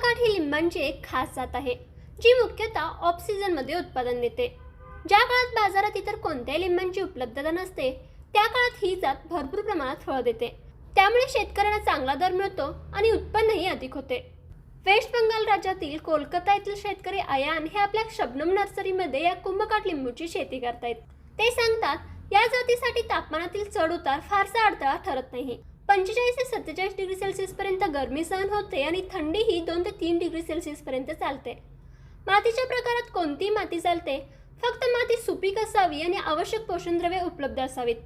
कुंभकाठ ही लिंबांची एक खास जात आहे, जी मुख्यतः ऑफ सीझनमध्ये उत्पादन देते. ज्या काळात बाजारात इतर कोणत्याही लिंबांची उपलब्धता नसते, त्या काळात ही जात भरपूर प्रमाणात फळ देते. त्यामुळे शेतकऱ्यांना चांगला दर मिळतो आणि उत्पन्नही अधिक होते. वेस्ट बंगाल राज्यातील कोलकाता येथील शेतकरी अयान हे आपल्या शबनम नर्सरीमध्ये या कुंभकाठ लिंबूची शेती करतायत. ते सांगतात, या जातीसाठी तापमानातील चढ उतार फारसा अडथळा ठरत नाही. 45 ते 47 डिग्री सेल्सिअस पर्यंत गरमी सहन होते आणि थंडी ही 2 ते 3 डिग्री सेल्सिअस पर्यंत चालते. मातीच्या प्रकारात कोणतीही माती चालते, फक्त माती सुपीक असावी आणि आवश्यक पोषणद्रव्ये उपलब्ध असावीत.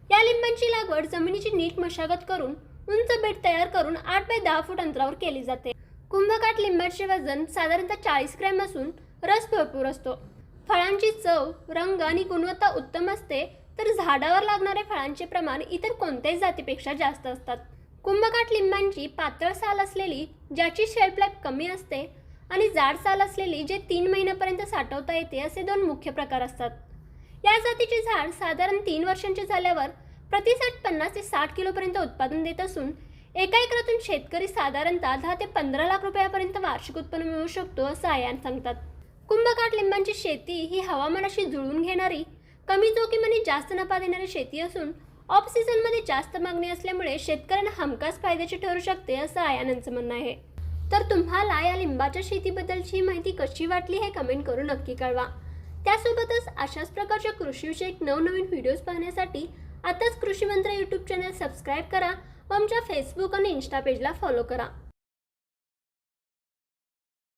या लिंबांची लागवड जमिनीची नीट मशागत करून उंच बेड तयार करून 8 बाय 10 फूट अंतरावर केली जाते. कुंभकाठ लिंबाचे वजन साधारणतः 40 ग्रॅम असून रस भरपूर असतो. फळांची चव, रंग आणि गुणवत्ता उत्तम असते, तर झाडावर लागणारे फळांचे प्रमाण इतर कोणत्याही जातीपेक्षा जास्त असतात. कुंभकाठ लिंबांची पातळ साल असलेली, ज्याची शेल्फ लाईफ कमी असते, आणि जाड साल असलेली, जे 3 महिन्यापर्यंत साठवता येते, असे 2 मुख्य प्रकार असतात. या जातीचे झाड साधारण 3 वर्षांचे झाल्यावर प्रतिसाठ 50 ते 60 किलोपर्यंत उत्पादन देत असून एका एकरातून शेतकरी साधारणतः 10 ते 15 लाख रुपयापर्यंत वार्षिक उत्पन्न मिळवू शकतो, असं अयान सांगतात. कुंभकाठ लिंबांची शेती ही हवामानाशी जुळवून घेणारी, कमी जोखीम आणि जास्त नफा देणारी शेती असून ऑफ सीझनमध्ये जास्त मागणी असल्यामुळे शेतकऱ्यांना हमखास फायद्याची ठरू शकते, असं अयानांचं म्हणणं आहे. तर तुम्हाला या लिंबाच्या शेतीबद्दलची माहिती कशी वाटली हे कमेंट करून नक्की कळवा. त्यासोबतच अशाच प्रकारच्या कृषीविषयक नवनवीन व्हिडिओज पाहण्यासाठी आताच कृषी मंत्र यूट्यूब चॅनल सबस्क्राईब करा व आमच्या फेसबुक आणि इन्स्टा पेजला फॉलो करा.